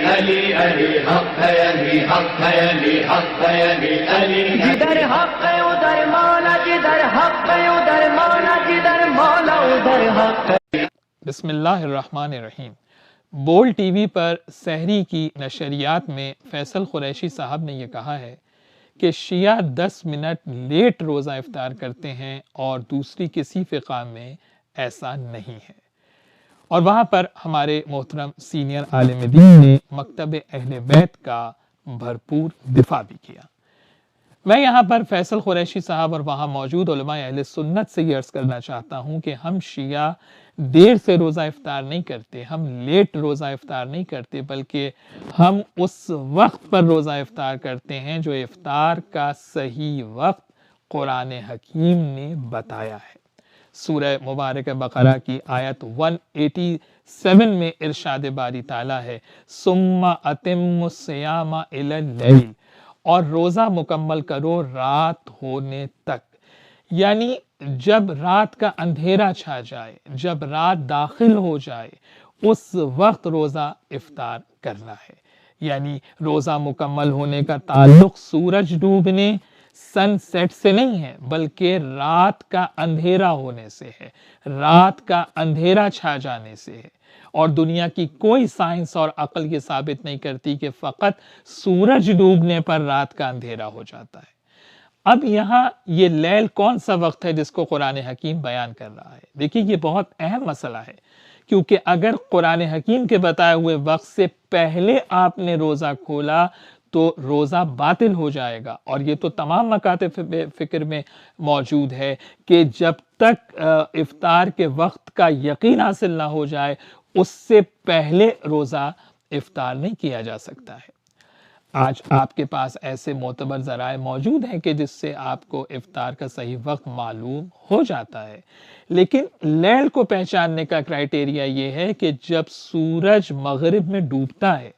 علی علی حق ہے، علی حق ہے، علی حق ہے، علی علی جدھر حق ہے ادھر مولا، جدھر حق ہے ادھر مولا، جدھر مولا ادھر حق ہے۔ بسم اللہ الرحمن الرحیم۔ بول ٹی وی پر سحری کی نشریات میں فیصل قریشی صاحب نے یہ کہا ہے کہ شیعہ 10 منٹ لیٹ روزہ افطار کرتے ہیں اور دوسری کسی فقہ میں ایسا نہیں ہے، اور وہاں پر ہمارے محترم سینئر عالم دین نے مکتب اہل بیت کا بھرپور دفاع بھی کیا۔ میں یہاں پر فیصل قریشی صاحب اور وہاں موجود علماء اہل سنت سے یہ عرض کرنا چاہتا ہوں کہ ہم شیعہ دیر سے روزہ افطار نہیں کرتے، ہم لیٹ روزہ افطار نہیں کرتے، بلکہ ہم اس وقت پر روزہ افطار کرتے ہیں جو افطار کا صحیح وقت قرآن حکیم نے بتایا ہے۔ سورہ مبارک بقرہ کی آیت 187 میں ارشاد باری تعالیٰ ہے ثم اتم الصیام الی اللیل، اور روزہ مکمل کرو رات ہونے تک، یعنی جب رات کا اندھیرا چھا جائے، جب رات داخل ہو جائے اس وقت روزہ افطار کرنا ہے۔ یعنی روزہ مکمل ہونے کا تعلق سورج ڈوبنے، سن سیٹ سے نہیں ہے، بلکہ رات کا اندھیرا ہونے سے ہے، رات کا اندھیرا چھا جانے سے ہے۔ اور دنیا کی کوئی سائنس اور عقل یہ ثابت نہیں کرتی کہ فقط سورج ڈوبنے پر رات کا اندھیرا ہو جاتا ہے۔ اب یہاں یہ لیل کون سا وقت ہے جس کو قرآن حکیم بیان کر رہا ہے؟ دیکھیے یہ بہت اہم مسئلہ ہے، کیونکہ اگر قرآن حکیم کے بتائے ہوئے وقت سے پہلے آپ نے روزہ کھولا تو روزہ باطل ہو جائے گا، اور یہ تو تمام مکاتب فکر میں موجود ہے کہ جب تک افطار کے وقت کا یقین حاصل نہ ہو جائے اس سے پہلے روزہ افطار نہیں کیا جا سکتا ہے۔ آج آپ کے پاس ایسے معتبر ذرائع موجود ہیں کہ جس سے آپ کو افطار کا صحیح وقت معلوم ہو جاتا ہے، لیکن لیل کو پہچاننے کا کرائٹیریا یہ ہے کہ جب سورج مغرب میں ڈوبتا ہے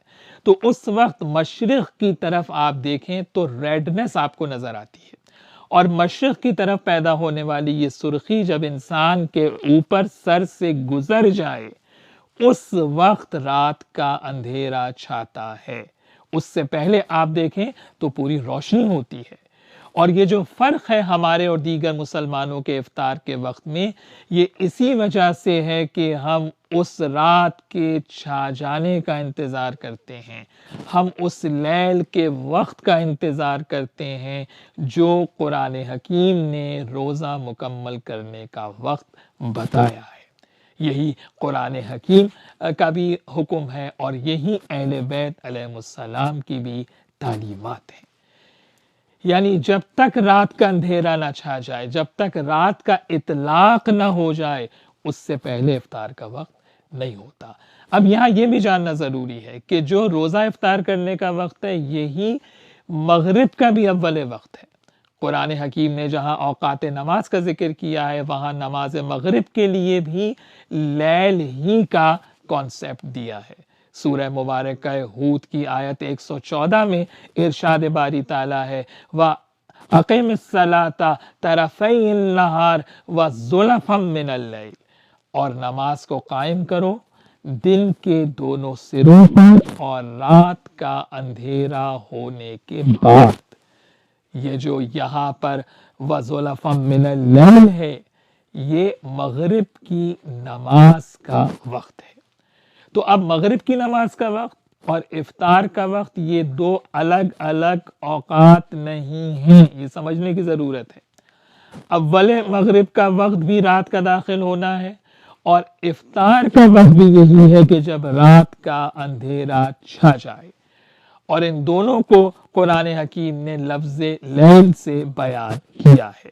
تو اس وقت مشرق کی طرف آپ دیکھیں تو ریڈنس آپ کو نظر آتی ہے، اور مشرق کی طرف پیدا ہونے والی یہ سرخی جب انسان کے اوپر سر سے گزر جائے اس وقت رات کا اندھیرا چھاتا ہے۔ اس سے پہلے آپ دیکھیں تو پوری روشنی ہوتی ہے، اور یہ جو فرق ہے ہمارے اور دیگر مسلمانوں کے افطار کے وقت میں، یہ اسی وجہ سے ہے کہ ہم اس رات کے چھا جانے کا انتظار کرتے ہیں، ہم اس لیل کے وقت کا انتظار کرتے ہیں جو قرآن حکیم نے روزہ مکمل کرنے کا وقت بتایا ہے۔ یہی قرآن حکیم کا بھی حکم ہے، اور یہی اہل بیت علیہ السلام کی بھی تعلیمات ہیں۔ یعنی جب تک رات کا اندھیرا نہ چھا جائے، جب تک رات کا اطلاق نہ ہو جائے اس سے پہلے افطار کا وقت نہیں ہوتا۔ اب یہاں یہ بھی جاننا ضروری ہے کہ جو روزہ افطار کرنے کا وقت ہے یہی مغرب کا بھی اول وقت ہے۔ قرآن حکیم نے جہاں اوقات نماز کا ذکر کیا ہے وہاں نماز مغرب کے لیے بھی لیل ہی کا کانسیپٹ دیا ہے۔ سورہ مبارکہ ہود کی آیت 114 میں ارشاد باری تعالیٰ ہے وَأَقِمِ الصَّلَاةَ طَرَفَيِ النَّهَارِ وَزُلَفًا مِّنَ اللَّيْلِ، اور نماز کو قائم کرو دن کے دونوں سروں پر اور رات کا اندھیرا ہونے کے بعد۔ یہ جو یہاں پر وَزُلَفًا مِّنَ اللَّيْلِ ہے یہ مغرب کی نماز کا وقت ہے۔ تو اب مغرب کی نماز کا وقت اور افطار کا وقت یہ دو الگ الگ اوقات نہیں ہیں، یہ سمجھنے کی ضرورت ہے۔ اول مغرب کا وقت بھی رات کا داخل ہونا ہے، اور افطار کا وقت بھی یہی ہے کہ جب رات کا اندھیرا چھا جائے، اور ان دونوں کو قرآن حکیم نے لفظ لیل سے بیان کیا ہے۔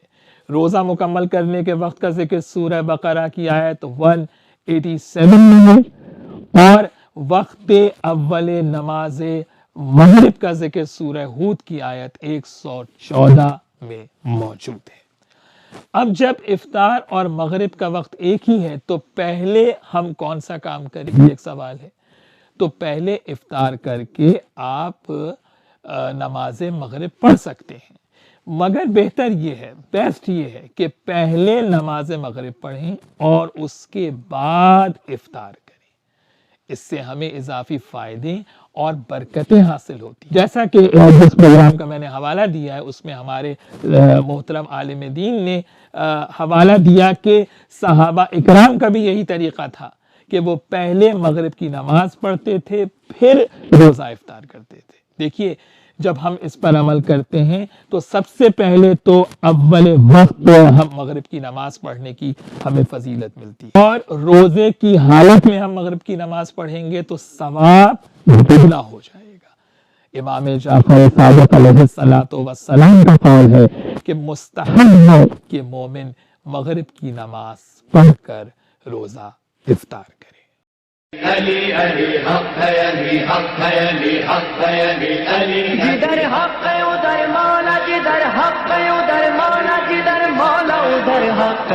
روزہ مکمل کرنے کے وقت کا ذکر سورہ بقرہ کی آیت 187 میں ہے، اور وقت اول نماز مغرب کا ذکر سورہ ہود کی آیت 114 میں موجود ہے۔ اب جب افطار اور مغرب کا وقت ایک ہی ہے تو پہلے ہم کون سا کام کریں، یہ ایک سوال ہے۔ تو پہلے افطار کر کے آپ نماز مغرب پڑھ سکتے ہیں، مگر بہتر یہ ہے، بیسٹ یہ ہے کہ پہلے نماز مغرب پڑھیں اور اس کے بعد افطار کریں۔ اس سے ہمیں اضافی فائدے اور برکتیں حاصل ہوتی ہیں. جیسا کہ جس پروگرام کا میں نے حوالہ دیا ہے اس میں ہمارے محترم عالم دین نے حوالہ دیا کہ صحابہ اکرام کا بھی یہی طریقہ تھا کہ وہ پہلے مغرب کی نماز پڑھتے تھے پھر روزہ افطار کرتے تھے. دیکھیے جب ہم اس پر عمل کرتے ہیں تو سب سے پہلے تو اول وقت ہم مغرب کی نماز پڑھنے کی ہمیں فضیلت ملتی ہے، اور روزے کی حالت میں ہم مغرب کی نماز پڑھیں گے تو ثواب دگنا ہو جائے گا. امام جعفر صادق علیہ السلام کا قول ہے کہ مستحب ہے کہ مومن مغرب کی نماز پڑھ کر روزہ افطار کرے. علی علی حق ہے، علی حق ہے، علی حق ہے، علی علی جدھر حق ہے ادھر مولا، جدھر حق ہے ادھر مولا، جدھر مولا ادھر حق.